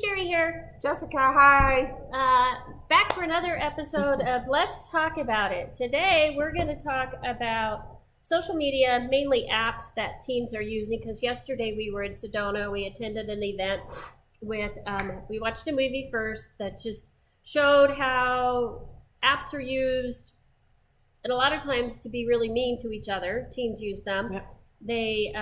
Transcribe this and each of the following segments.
Sherry here. Jessica, hi. Back for another episode of Let's Talk About It. Today we're going to talk about social media, mainly apps that teens are using, because yesterday we were in Sedona. We attended an event with, we watched a movie first that just showed how apps are used, and a lot of times to be really mean to each other. Teens use them. Yep. They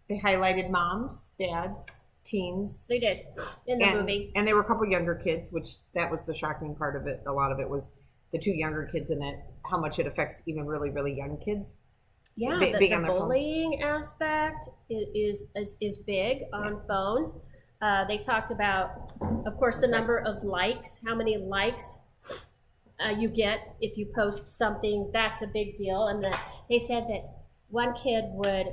highlighted moms, dads, teens. They did in the movie. And there were a couple younger kids, which that was the shocking part of it. A lot of it was the two younger kids in it, how much it affects even really, really young kids. Yeah, big the on their bullying phones. aspect is big on phones. They talked about, of course, the number of likes, how many likes you get if you post something. That's a big deal. And they said that one kid would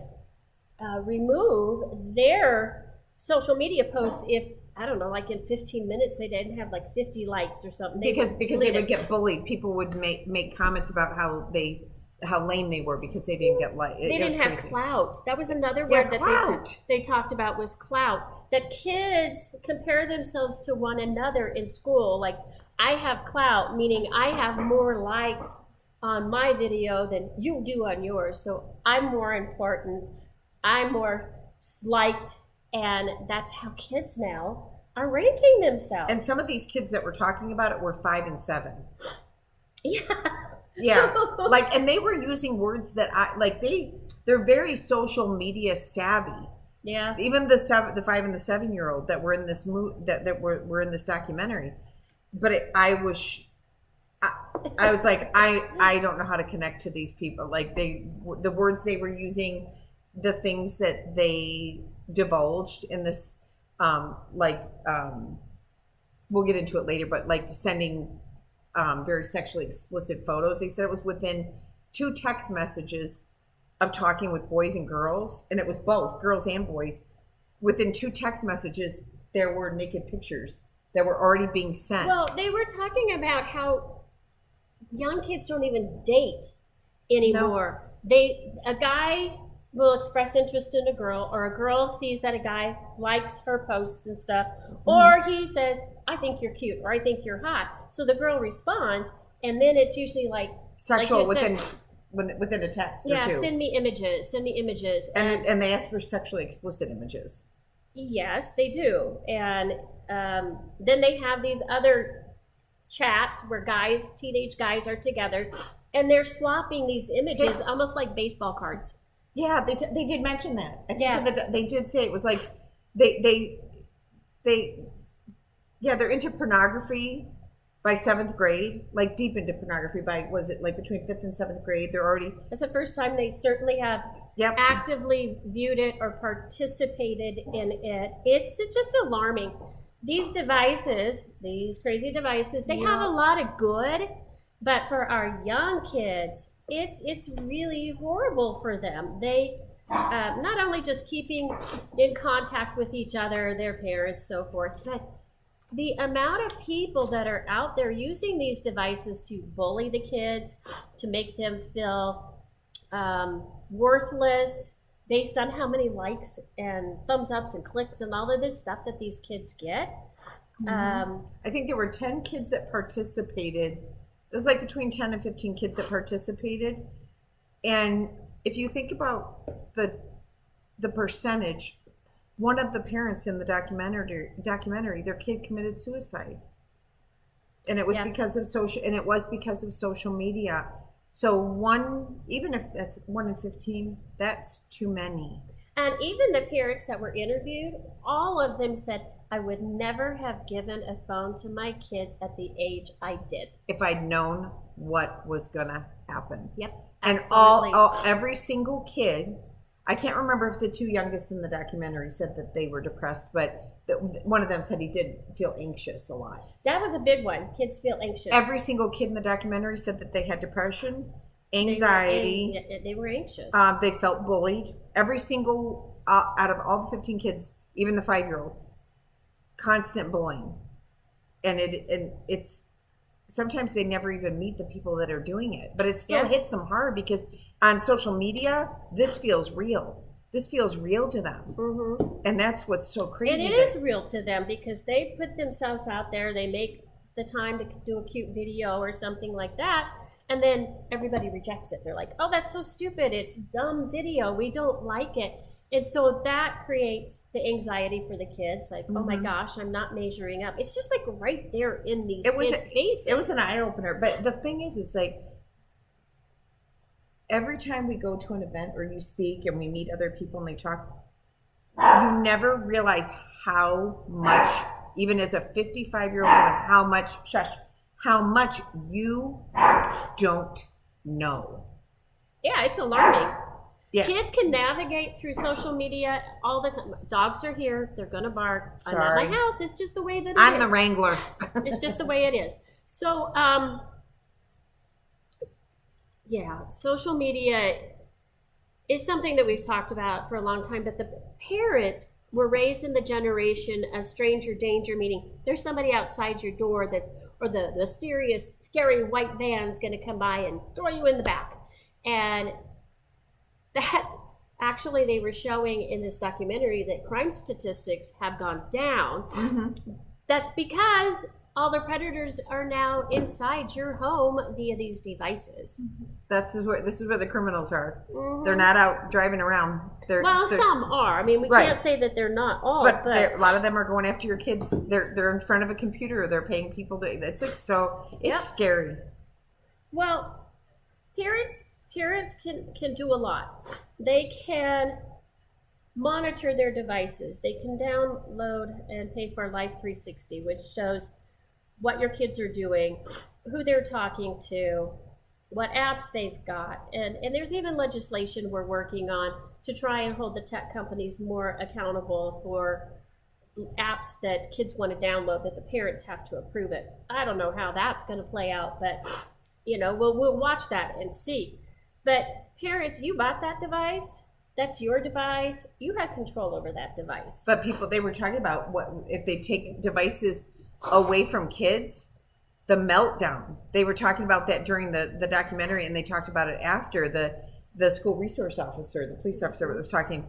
remove their social media posts if, I don't know, like in 15 minutes they didn't have like 50 likes or something. Because they would get bullied. People would make comments about how lame they were because they didn't get likes. They didn't have clout. That was another word that they talked about, was clout. That kids compare themselves to one another in school. Like, I have clout, meaning I have more likes on my video than you do on yours. So I'm more important. I'm more liked. And that's how kids now are ranking themselves. And some of these kids that were talking about it were 5 and 7. Yeah. Yeah. Like, and they were using words that they're very social media savvy. Yeah. Even the 5 and the 7-year-old that were in this that were in this documentary. But I was like, I don't know how to connect to these people. Like, the words they were using, the things that they divulged in this, we'll get into it later, but like sending very sexually explicit photos. They said it was within 2 text messages of talking with boys and girls, and it was both girls and boys. Within 2 text messages, there were naked pictures that were already being sent. Well, they were talking about how young kids don't even date anymore. No. A guy will express interest in a girl, or a girl sees that a guy likes her posts and stuff, or he says, I think you're cute, or I think you're hot. So the girl responds, and then it's usually like sexual, like within a text or two. Yeah, send me images. And they ask for sexually explicit images. Yes, they do. And then they have these other chats where teenage guys are together, and they're swapping these images almost like baseball cards. Yeah, they did mention that. I think they did say it was like they're into pornography by 7th grade, like deep into pornography by, was it like between 5th and 7th grade? They're already. It's the first time they certainly have actively viewed it or participated in it. It's just alarming. These devices, these crazy devices, they have a lot of good, but for our young kids, it's really horrible for them. They not only just keeping in contact with each other, their parents, so forth, but the amount of people that are out there using these devices to bully the kids, to make them feel worthless based on how many likes and thumbs ups and clicks and all of this stuff that these kids get. I think there were 10 kids that participated. It was like between 10 and 15 kids that participated. And if you think about the percentage, one of the parents in the documentary, their kid committed suicide. And it was because of social media. So even if that's 1 in 15, that's too many. And even the parents that were interviewed, all of them said, I would never have given a phone to my kids at the age I did. If I'd known what was gonna happen. Yep. And absolutely. every single kid, I can't remember if the 2 youngest in the documentary said that they were depressed, but one of them said he did feel anxious a lot. That was a big one. Kids feel anxious. Every single kid in the documentary said that they had depression, anxiety. They were anxious. They felt bullied. Every single, out of all the 15 kids, even the 5-year-old, constant bullying. And it's sometimes they never even meet the people that are doing it, but it still hits them hard because on social media, this feels real. this feels real to them. And that's what's so crazy. And it is real to them because they put themselves out there. They make the time to do a cute video or something like that. And then everybody rejects it. They're like, oh, that's so stupid. It's dumb video. We don't like it. And so that creates the anxiety for the kids. Like, oh my gosh, I'm not measuring up. It's just like right there in these kids' faces. It was an eye opener. But the thing is like, every time we go to an event or you speak and we meet other people and they talk, you never realize how much, even as a 55-year-old woman, how much you don't know. Yeah, it's alarming. Yeah. Kids can navigate through social media all the time. Dogs are here. They're going to bark. Sorry. I'm at my house. It's just the way that it is. I'm the wrangler. It's just the way it is. So, yeah, social media is something that we've talked about for a long time, but the parents were raised in the generation of stranger danger, meaning there's somebody outside your door or the mysterious, scary white van's going to come by and throw you in the back. And that actually they were showing in this documentary that crime statistics have gone down. That's because all the predators are now inside your home via these devices. This is where the criminals are. They're not out driving around. Some are. I mean, we can't say that they're not all, but a lot of them are going after your kids. They're in front of a computer. They're paying people to. It's scary. Well, parents can do a lot. They can monitor their devices. They can download and pay for Life 360, which shows what your kids are doing, who they're talking to, what apps they've got. And there's even legislation we're working on to try and hold the tech companies more accountable for apps that kids want to download that the parents have to approve it. I don't know how that's going to play out, but we'll watch that and see. But parents, you bought that device. That's your device. You have control over that device. But they were talking about what if they take devices away from kids, the meltdown. They were talking about that during the documentary, and they talked about it after. The school resource officer, the police officer was talking,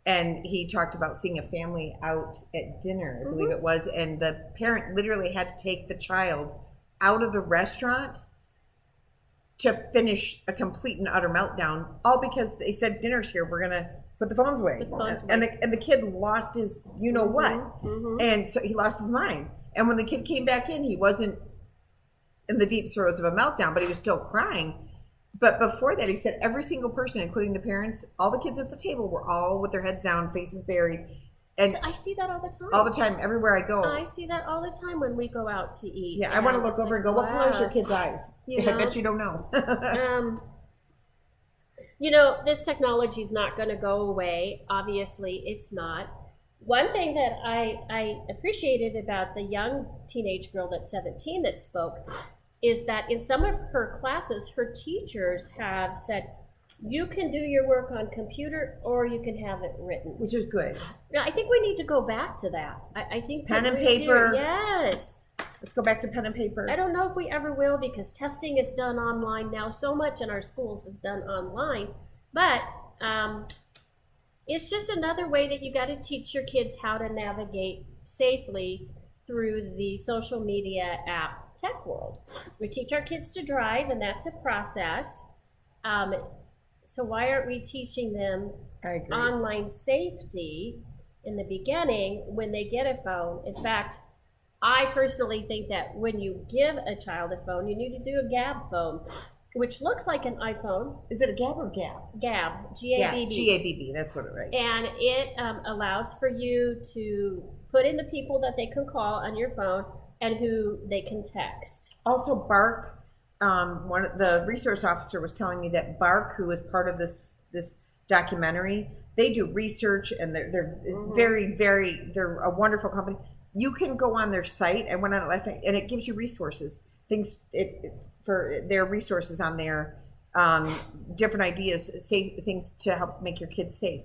and he talked about seeing a family out at dinner, I believe it was, and the parent literally had to take the child out of the restaurant to finish a complete and utter meltdown, all because they said, dinner's here, we're gonna put the phones away. And the kid lost his what. And so he lost his mind. And when the kid came back in, he wasn't in the deep throes of a meltdown, but he was still crying. But before that, he said every single person, including the parents, all the kids at the table were all with their heads down, faces buried. And I see that all the time. All the time, everywhere I go. I see that all the time when we go out to eat. Yeah, I want to look over and go, what color is your kid's eyes? I bet you don't know. This technology is not going to go away. Obviously, it's not. One thing that I appreciated about the young teenage girl that's 17 that spoke is that in some of her classes, her teachers have said, you can do your work on computer or you can have it written. Which is good. Now, I think we need to go back to that. I think pen and paper. Yes. Let's go back to pen and paper. I don't know if we ever will because testing is done online now. So much in our schools is done online. But it's just another way that you got to teach your kids how to navigate safely through the social media app tech world. We teach our kids to drive, and that's a process. So why aren't we teaching them online safety in the beginning when they get a phone? In fact, I personally think that when you give a child a phone, you need to do a GAB phone, which looks like an iPhone. Is it a GAB or GAB? GAB, G-A-B-B. Yeah, G-A-B-B, that's what it is. And it allows for you to put in the people that they can call on your phone and who they can text. Also, Bark. The resource officer was telling me that Bark, who is part of this documentary, they do research and they're very, very, they're a wonderful company. You can go on their site. I went on it last night, and it gives you resources, for their resources on there, different ideas, things to help make your kids safe.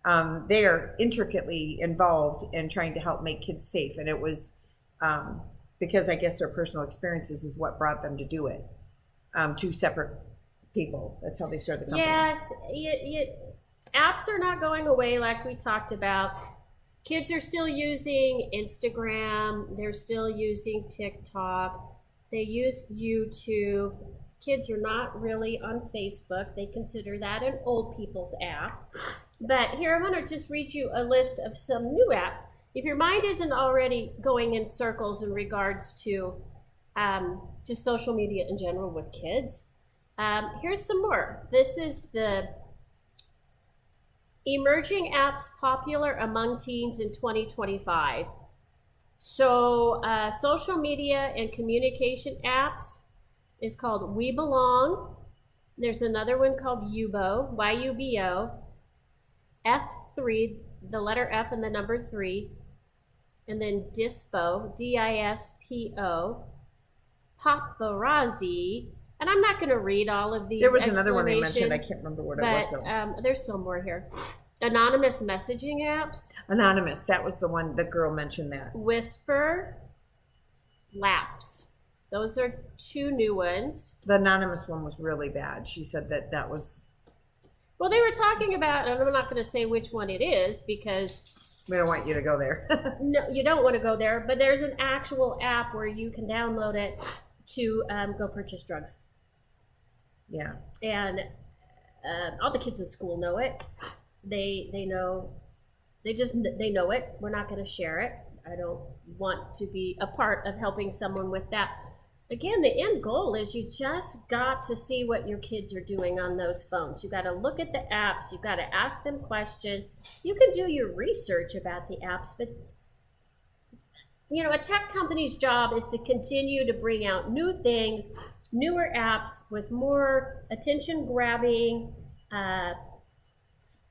They are intricately involved in trying to help make kids safe, and it was because I guess their personal experiences is what brought them to do it. Two separate people. That's how they started the company. Yes, apps are not going away like we talked about. Kids are still using Instagram. They're still using TikTok. They use YouTube. Kids are not really on Facebook. They consider that an old people's app. But here, I'm going to just read you a list of some new apps. If your mind isn't already going in circles in regards to just social media in general with kids, here's some more. This is the emerging apps popular among teens in 2025. So social media and communication apps is called We Belong. There's another one called Yubo, Y-U-B-O. F3, the letter F and the number 3. And then Dispo, D-I-S-P-O. Paparazzi. And I'm not going to read all of these. There was another one they mentioned. I can't remember what it was, though. There's still more here. Anonymous messaging apps. Anonymous. That was the one. The girl mentioned that. Whisper. Laps. Those are 2 new ones. The anonymous one was really bad. She said that was... Well, they were talking about, and I'm not going to say which one it is because... We don't want you to go there. No, you don't want to go there. But there's an actual app where you can download it to go purchase drugs. Yeah. And all the kids in school know it. They know it. We're not going to share it. I don't want to be a part of helping someone with that. Again, the end goal is you just got to see what your kids are doing on those phones. You got to look at the apps. You got to ask them questions. You can do your research about the apps, but a tech company's job is to continue to bring out new things, newer apps with more attention-grabbing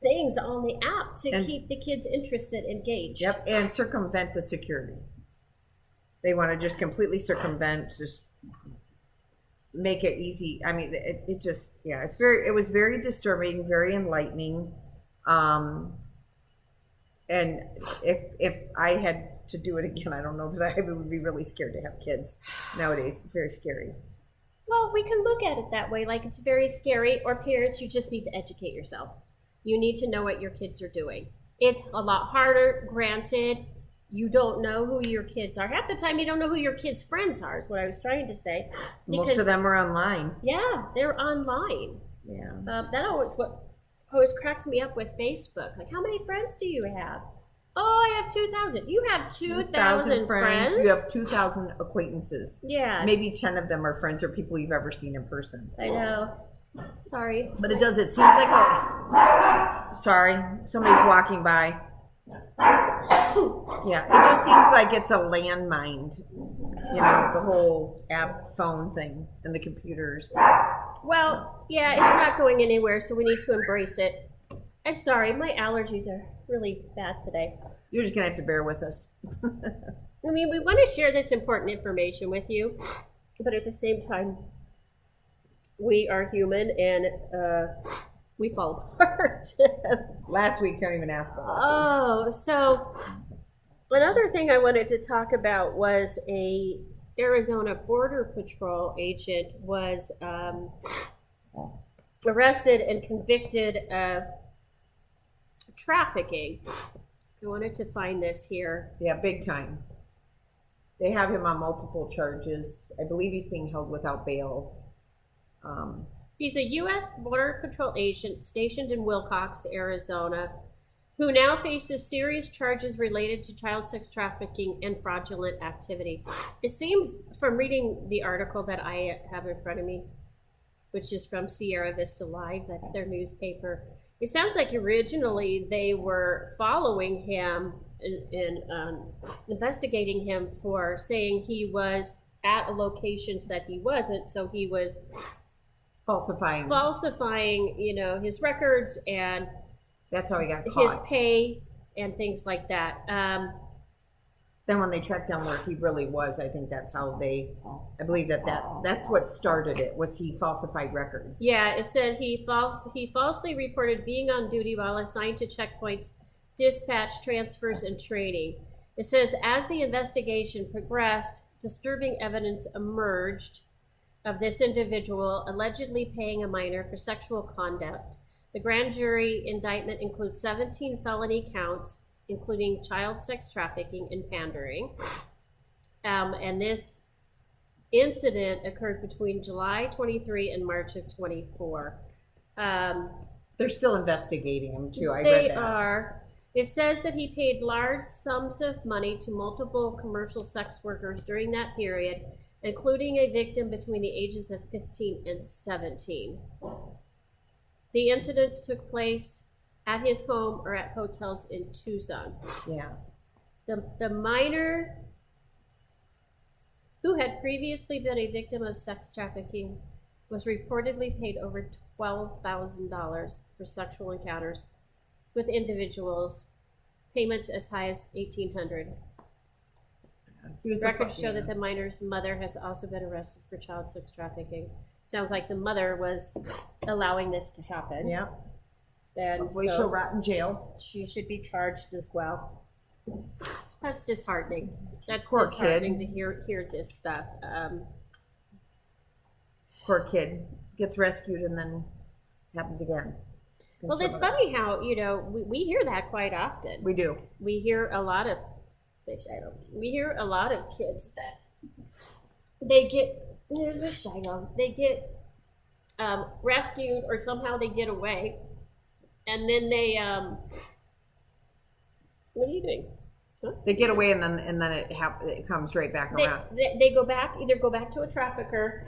things on the app to keep the kids interested, engaged. Yep, and circumvent the security. They want to just completely circumvent, just make it easy. I mean, it just, yeah, it was very disturbing, very enlightening. And if I had to do it again, I don't know that I would be really scared to have kids nowadays. It's very scary. Well, we can look at it that way, like it's very scary, or parents, you just need to educate yourself. You need to know what your kids are doing. It's a lot harder, granted. You don't know who your kids are. Half the time, you don't know who your kids' friends are, is what I was trying to say. Because, most of them are online. Yeah, they're online. Yeah. That always cracks me up with Facebook. Like, how many friends do you have? Oh, I have 2,000. You have 2,000 friends? You have 2,000 acquaintances. Yeah. Maybe 10 of them are friends or people you've ever seen in person. I know. Sorry. But it seems like sorry, somebody's walking by. Yeah, it just seems like it's a landmine, the whole app phone thing and the computers. Well, yeah, it's not going anywhere, so we need to embrace it. I'm sorry, my allergies are really bad today. You're just going to have to bear with us. I mean, we want to share this important information with you, but at the same time, we are human and we fall apart. Last week, don't even ask about this. Oh, so another thing I wanted to talk about was a Arizona Border Patrol agent was arrested and convicted of trafficking. I wanted to find this here. Yeah, big time. They have him on multiple charges. I believe he's being held without bail. He's a U.S. Border Patrol agent stationed in Wilcox, Arizona, who now faces serious charges related to child sex trafficking and fraudulent activity. It seems from reading the article that I have in front of me, which is from Sierra Vista Live, that's their newspaper, it sounds like originally they were following him and investigating him for saying he was at locations that he wasn't, so he was falsifying, his records, and that's how he got caught. His pay and things like that. Then when they tracked down where he really was, I think that's how I believe that's what started it, was he falsified records. Yeah, it said he falsely reported being on duty while assigned to checkpoints, dispatch, transfers, and training. It says, as the investigation progressed, disturbing evidence emerged of this individual allegedly paying a minor for sexual conduct The grand jury indictment includes 17 felony counts, including child sex trafficking and pandering. And this incident occurred between July 23 and March of 24. They're still investigating him too. I read They that. are. It says that he paid large sums of money to multiple commercial sex workers during that period, including a victim between the ages of 15 and 17. The incidents took place at his home or at hotels in Tucson. Yeah. The minor, who had previously been a victim of sex trafficking, was reportedly paid over $12,000 for sexual encounters with individuals, payments as high as $1,800. Records show that the minor's mother has also been arrested for child sex trafficking. Sounds like the mother was allowing this to happen. Yeah. And hopefully she'll rot in jail. She should be charged as well. That's disheartening. That's Poor disheartening kid. to hear this stuff. Poor kid gets rescued and then happens again. Well, it's funny how, we hear that quite often. We do. We hear a lot of kids that they get rescued, or somehow they get away, and then they what are you doing? Huh? They get away and then it comes right back around. They either go back to a trafficker,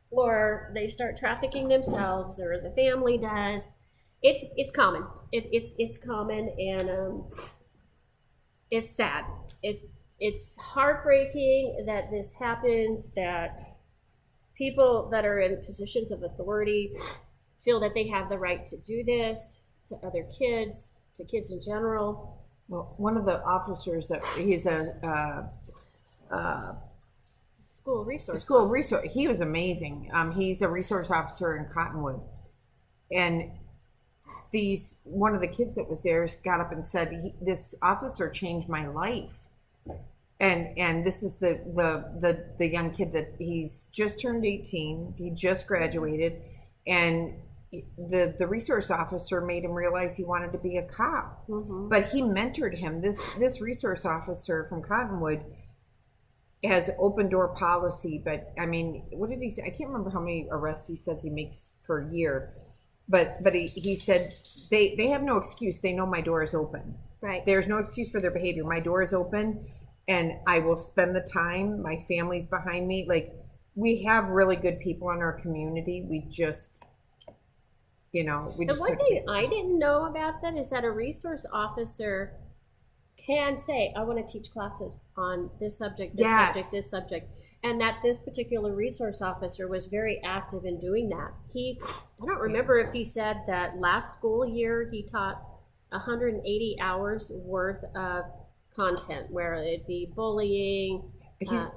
or they start trafficking themselves, or the family does. It's common. It's common, and it's sad. It's heartbreaking that this happens, that people that are in positions of authority feel that they have the right to do this to other kids, to kids in general. Well, one of the officers he's a school resource. He was amazing. He's a resource officer in Cottonwood, and one of the kids that was there got up and said, "This officer changed my life." And this is the young kid that he's just turned 18. He just graduated, and the resource officer made him realize he wanted to be a cop. Mm-hmm. But he mentored him. This resource officer from Cottonwood has open door policy. But I mean, what did he say? I can't remember how many arrests he says he makes per year. But he said they have no excuse. They know my door is open. Right. There's no excuse for their behavior. My door is open, and I will spend the time. My family's behind me. Like, we have really good people in our community. We just, And one thing I didn't know about that is that a resource officer can say, I want to teach classes on this subject, this subject. And that this particular resource officer was very active in doing that. I don't remember if he said that last school year he taught 180 hours worth of content, where it'd be bullying,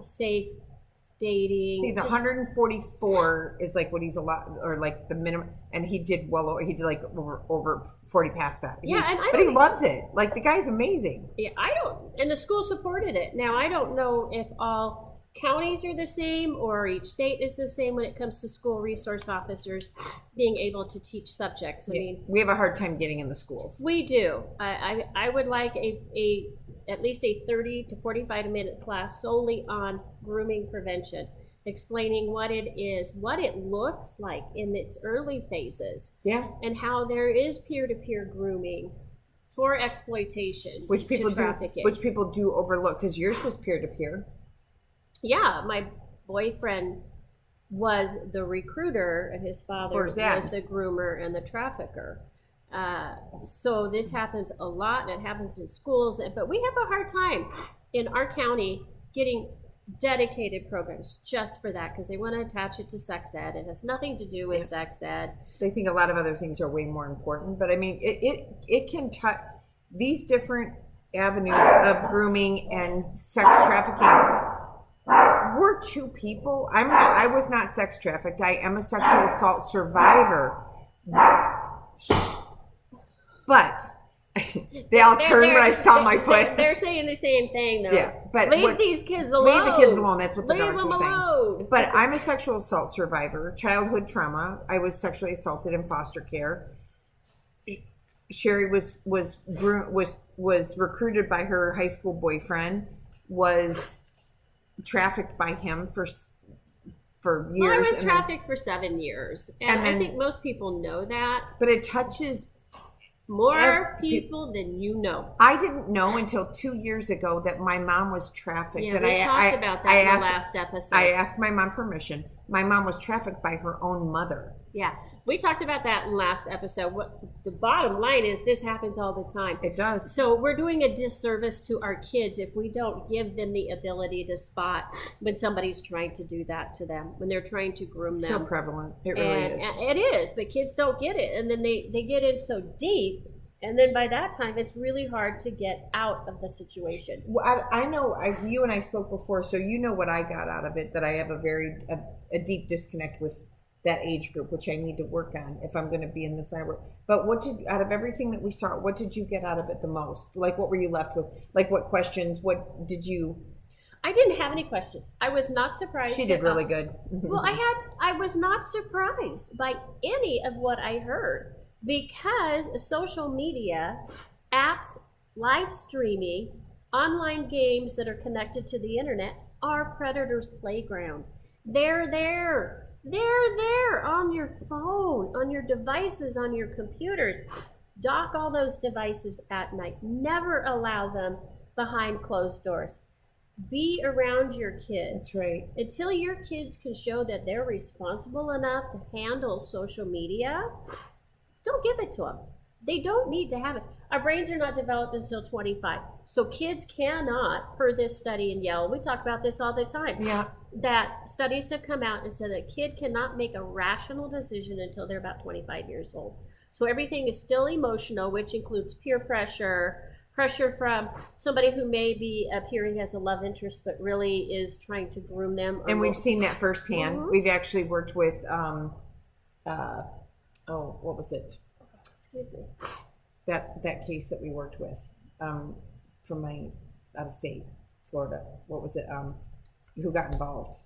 safe dating. See, the 144 is like what he's allowed, or like the minimum, and he did like over 40 past that. He loves it. Like, the guy's amazing. Yeah, and the school supported it. Now, I don't know if all counties are the same or each state is the same when it comes to school resource officers being able to teach subjects. I mean, we have a hard time getting in the schools. We do. I would like at least a 30 to 45-minute class solely on grooming prevention, explaining what it is, what it looks like in its early phases, and how there is peer-to-peer grooming for exploitation, which people trafficking. Which people do overlook, because yours was peer-to-peer. Yeah, my boyfriend was the recruiter, and his father was the groomer and the trafficker. So this happens a lot, and it happens in schools. But we have a hard time in our county getting dedicated programs just for that, because they want to attach it to sex ed. It has nothing to do with sex ed. They think a lot of other things are way more important. But I mean, it can touch these different avenues of grooming and sex trafficking. We're two people. I was not sex trafficked. I am a sexual assault survivor. But they all turn when I stomp my foot. They're saying the same thing, though. Yeah, but leave these kids alone. Leave the kids alone. That's what the dogs are saying. Alone. But I'm a sexual assault survivor, childhood trauma. I was sexually assaulted in foster care. Sherry was recruited by her high school boyfriend, was trafficked by him for years. Well, I was trafficked for 7 years, and I think most people know that. But it touches more people than you know. I didn't know until 2 years ago that my mom was trafficked. Yeah, we talked about that in the last episode. I asked my mom permission. My mom was trafficked by her own mother. Yeah, we talked about that in the last episode. What the bottom line is, this happens all the time. It does. So we're doing a disservice to our kids if we don't give them the ability to spot when somebody's trying to do that to them, when they're trying to groom them. So prevalent. It really is. It is, but kids don't get it. And then they get in so deep, and then by that time, it's really hard to get out of the situation. Well, I know you and I spoke before, so you know what I got out of it, that I have a deep disconnect with that age group, which I need to work on if I'm going to be in this line. But out of everything that we saw, what did you get out of it the most? Like, what were you left with? Like, what questions? What did you? I didn't have any questions. I was not surprised. She did really good. Well, I was not surprised by any of what I heard, because social media, apps, live streaming, online games that are connected to the internet are predators' playground. They're there. They're there on your phone, on your devices, on your computers. Dock all those devices at night. Never allow them behind closed doors. Be around your kids. That's right. Until your kids can show that they're responsible enough to handle social media, don't give it to them. They don't need to have it. Our brains are not developed until 25. So kids cannot, per this study in Yale, we talk about this all the time. Yeah. That studies have come out and said that a kid cannot make a rational decision until they're about 25 years old. So everything is still emotional, which includes peer pressure from somebody who may be appearing as a love interest, but really is trying to groom them. And we've seen that firsthand. Mm-hmm. We've actually worked with, what was it? Excuse me. That case that we worked with from my out of state, Florida. What was it? Who got involved?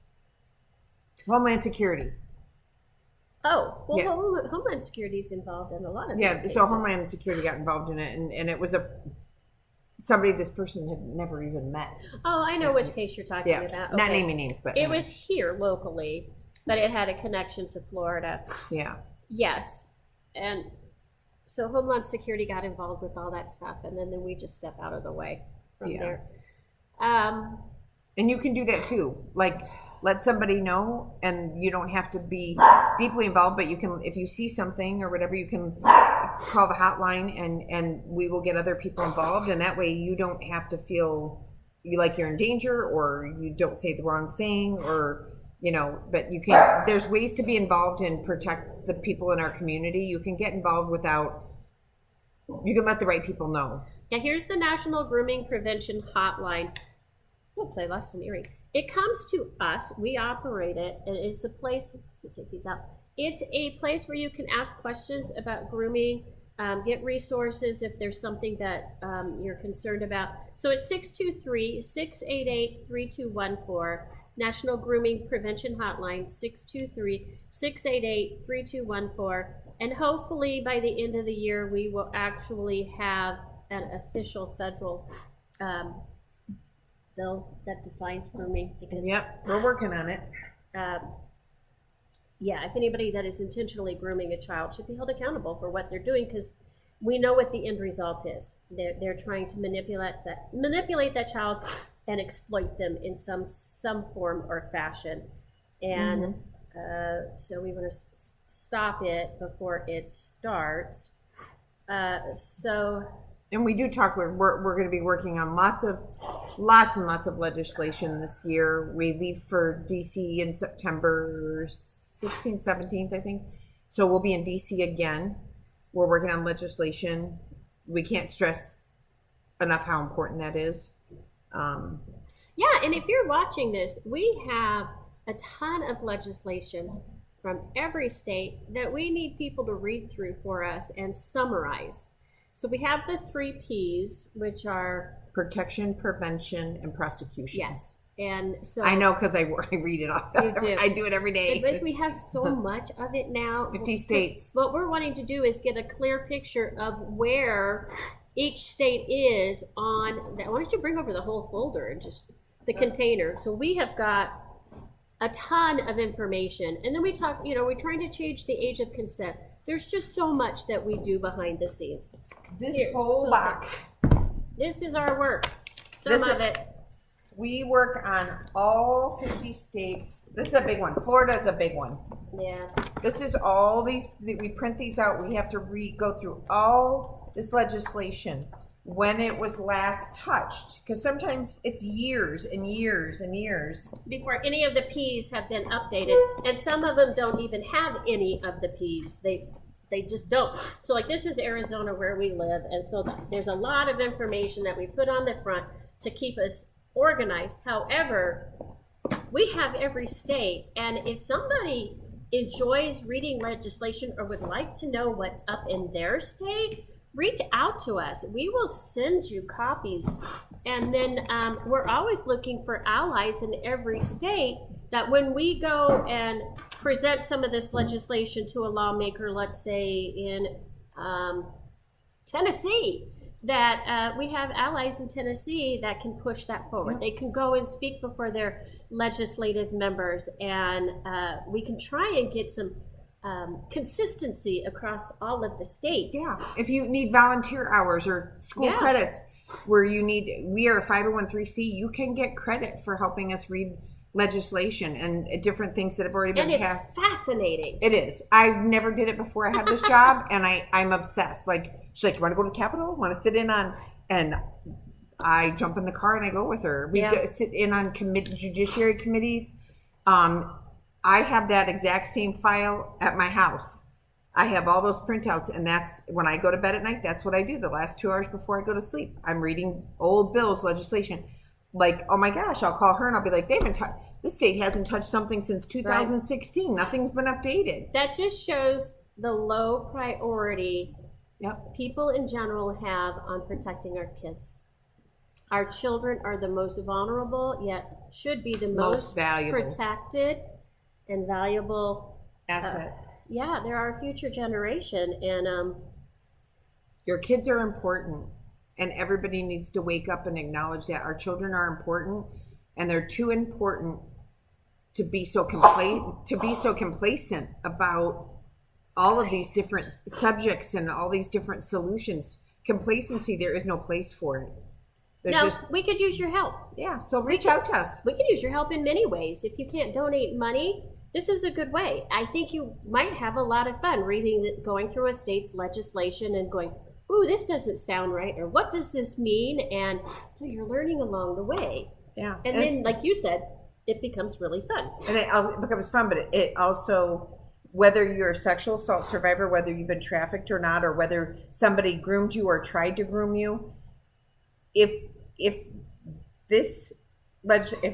Homeland Security. Oh, well, yeah. Homeland Security is involved in a lot of these cases. So Homeland Security got involved in it, and it was somebody this person had never even met. Oh, I know which case you're talking about. Okay. Not naming names, but it was here locally, but it had a connection to Florida. Yeah. Yes, and so Homeland Security got involved with all that stuff, and then we just step out of the way from there. And you can do that too. Like, let somebody know, and you don't have to be deeply involved, but you can, if you see something or whatever, you can call the hotline, and we will get other people involved, and that way you don't have to feel like you're in danger, or you don't say the wrong thing, or but you can. There's ways to be involved and protect the people in our community. You can get involved you can let the right people know. Yeah, here's the National Grooming Prevention Hotline. We'll play Lost and Erie. It comes to us. We operate it, and it's a place. Let's take these out. It's a place where you can ask questions about grooming, get resources if there's something that you're concerned about. So it's 623-688-3214. National Grooming Prevention Hotline, 623-688-3214. And hopefully by the end of the year, we will actually have an official federal bill that defines grooming. Yep, we're working on it. If anybody that is intentionally grooming a child should be held accountable for what they're doing, because we know what the end result is. They're trying to manipulate that child and exploit them in some form or fashion, and so we want to stop it before it starts. And we do talk. We're going to be working on lots and lots of legislation this year. We leave for DC in September 16th, 17th, I think. So we'll be in DC again. We're working on legislation. We can't stress enough how important that is. Yeah, and if you're watching this, we have a ton of legislation from every state that we need people to read through for us and summarize. So we have the 3 Ps, which are protection, prevention, and prosecution. Yes. And so I know because I read it all. You do. I do it every day. But we have so much of it now. 50 states. What we're wanting to do is get a clear picture of where each state is on that. Why don't you bring over the whole folder and just the container? So we have got a ton of information. And then we talk, we're trying to change the age of consent. There's just so much that we do behind the scenes. This whole box. This is our work. Some of it. We work on all 50 states. This is a big one. Florida is a big one. Yeah. This is all these, we print these out. We have to go through all this legislation when it was last touched. Because sometimes it's years and years and years. Before any of the P's have been updated. And some of them don't even have any of the P's. They just don't. So like this is Arizona where we live. And so there's a lot of information that we put on the front to keep us organized. However, we have every state, and if somebody enjoys reading legislation or would like to know what's up in their state, reach out to us. We will send you copies. And then we're always looking for allies in every state that when we go and present some of this legislation to a lawmaker, let's say in Tennessee, that we have allies in Tennessee that can push that forward. They can go and speak before their legislative members, and we can try and get some consistency across all of the states. Yeah, if you need volunteer hours or school credits where we are a 501(c), you can get credit for helping us read legislation and different things that have already been passed. And it's fascinating. It is. I never did it before I had this job, and I'm obsessed. Like, she's like, you want to go to the Capitol? Want to sit in on? And I jump in the car and I go with her. We sit in on judiciary committees. I have that exact same file at my house. I have all those printouts, and that's when I go to bed at night. That's what I do the last 2 hours before I go to sleep. I'm reading old bills, legislation. Like, oh my gosh, I'll call her and I'll be like, this state hasn't touched something since 2016. Right. Nothing's been updated. That just shows the low priority people in general have on protecting our kids. Our children are the most vulnerable, yet should be the most valuable, protected and valuable asset. They're our future generation, and your kids are important. And everybody needs to wake up and acknowledge that our children are important, and they're too important to be so complacent about all of these different subjects and all these different solutions. Complacency, there is no place for it. We could use your help. Yeah, so reach out to us. We could use your help in many ways. If you can't donate money, this is a good way. I think you might have a lot of fun going through a state's legislation and going, ooh, this doesn't sound right, or what does this mean? And so you're learning along the way. Yeah. And then, like you said, it becomes really fun. And it becomes fun, but it also, whether you're a sexual assault survivor, whether you've been trafficked or not, or whether somebody groomed you or tried to groom you, if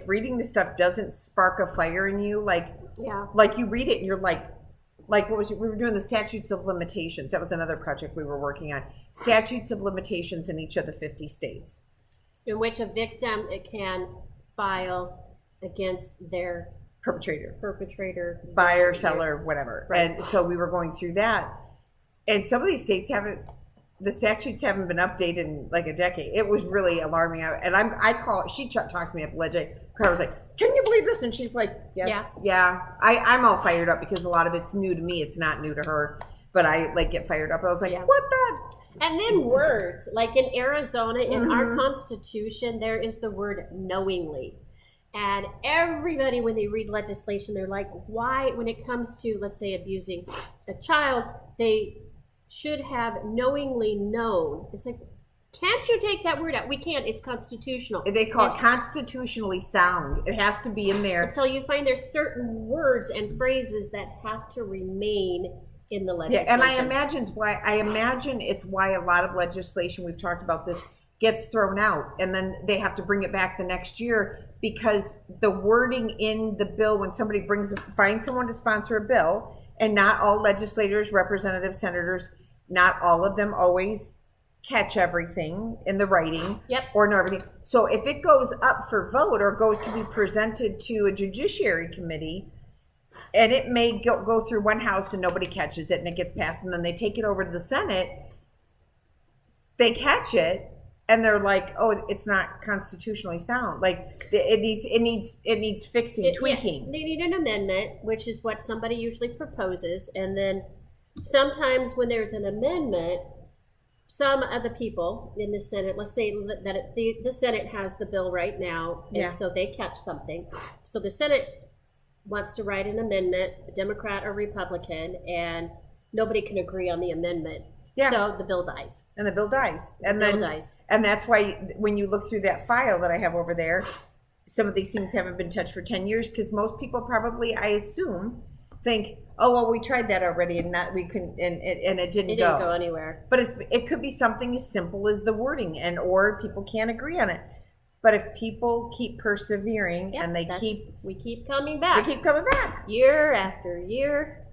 reading this stuff doesn't spark a fire in you, like you read it and you're like we were doing the statutes of limitations. That was another project we were working on. Statutes of limitations in each of the 50 states. In which a victim can file against their perpetrator, buyer, seller, whatever. Right. And so we were going through that. And some of these states the statutes haven't been updated in like a decade. It was really alarming. She talks to me after legislation. I was like, can you believe this? And she's like, yes. Yeah. I'm all fired up because a lot of it's new to me. It's not new to her. But I get fired up. I was like, what the? And then words. Like in Arizona, in our Constitution, there is the word knowingly. And everybody, when they read legislation, they're like, why, when it comes to, let's say, abusing a child, they should have knowingly known. It's like, can't you take that word out? We can't. It's constitutional. They call it constitutionally sound. It has to be in there. Until you find there's certain words and phrases that have to remain in the legislation. Yeah, and I imagine it's why a lot of legislation, we've talked about this, gets thrown out, and then they have to bring it back the next year because the wording in the bill, when somebody finds someone to sponsor a bill, and not all legislators, representatives, senators, not all of them always catch everything in the writing Yep. or know everything. So if it goes up for vote or goes to be presented to a judiciary committee, and it may go through one house and nobody catches it and it gets passed, and then they take it over to the Senate, they catch it and they're like, oh, it's not constitutionally sound. Like it needs fixing, tweaking. Yeah, they need an amendment, which is what somebody usually proposes, and then sometimes when there's an amendment, some of the people in the Senate, let's say that the Senate has the bill right now, and so they catch something. So the Senate wants to write an amendment, a Democrat or Republican, and nobody can agree on the amendment. Yeah. So the bill dies. And the bill dies. Dies. And that's why when you look through that file that I have over there, some of these things haven't been touched for 10 years because most people probably, I assume, think, oh, well, we tried that already and we couldn't, and it didn't go anywhere. But it could be something as simple as the wording, or people can't agree on it. But if people keep persevering and we keep coming back. We keep coming back. Year after year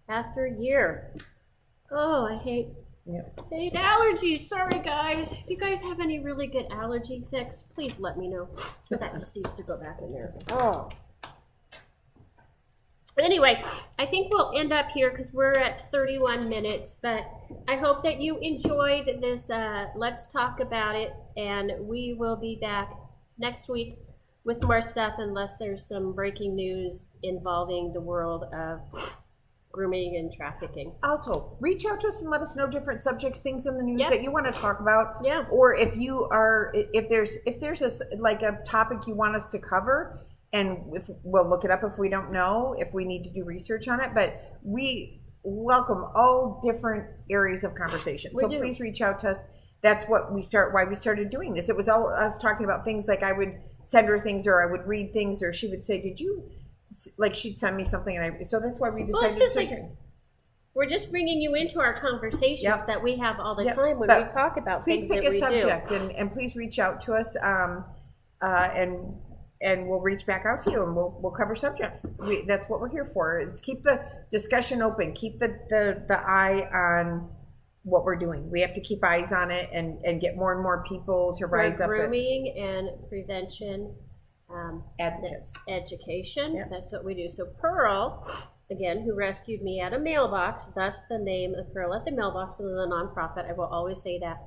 after year. Oh, I hate allergies. Sorry, guys. If you guys have any really good allergy fix, please let me know. But that just needs to go back in there. Oh. Anyway, I think we'll end up here because we're at 31 minutes, but I hope that you enjoyed this Let's Talk About It, and we will be back next week with more stuff unless there's some breaking news involving the world of grooming and trafficking. Also, reach out to us and let us know different subjects, things in the news that you want to talk about. Yeah. Or if there's a topic you want us to cover, and we'll look it up if we don't know, if we need to do research on it. But we welcome all different areas of conversation. So please reach out to us. That's why we started doing this. It was all us talking about things, like I would send her things, or I would read things, or she would say, did you, like she'd send me something, and so that's why we decided to start doing. We're just bringing you into our conversations that we have all the time when we talk about things that we do. Please pick a subject and please reach out to us, and we'll reach back out to you, and we'll cover subjects. That's what we're here for. Is keep the discussion open, keep the eye on what we're doing. We have to keep eyes on it and get more and more people to rise up. Grooming and prevention advocates. Education. Yep. That's what we do. So Pearl, again, who rescued me at a mailbox, thus the name of Pearl at the Mailbox and the nonprofit. I will always say that.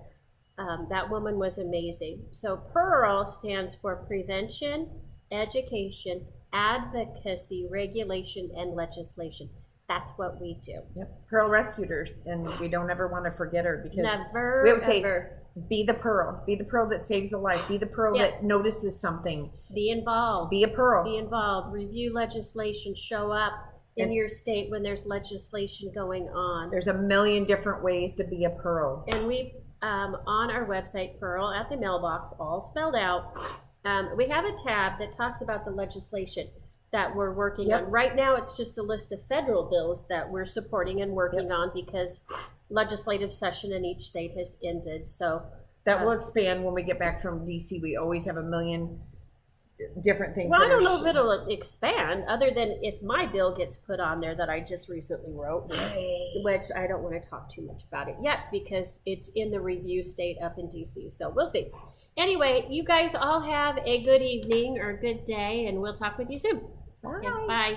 That woman was amazing. So Pearl stands for Prevention, Education, Advocacy, Regulation, and Legislation. That's what we do. Yep. Pearl rescued her, and we don't ever want to forget her, because we always say, be the Pearl that saves a life, be the Pearl that notices something. Be involved. Be a Pearl. Be involved. Review legislation. Show up in your state when there's legislation going on. There's a million different ways to be a Pearl. And we on our website, Pearl at the Mailbox, all spelled out, we have a tab that talks about the legislation that we're working on. Right now, it's just a list of federal bills that we're supporting and working on, because legislative session in each state has ended. So that will expand when we get back from DC. We always have a million different things. Well, I don't know if it'll expand, other than if my bill gets put on there that I just recently wrote, which I don't want to talk too much about it yet because it's in the review state up in DC. So we'll see. Anyway, you guys all have a good evening or a good day, and we'll talk with you soon. Bye. Okay, bye.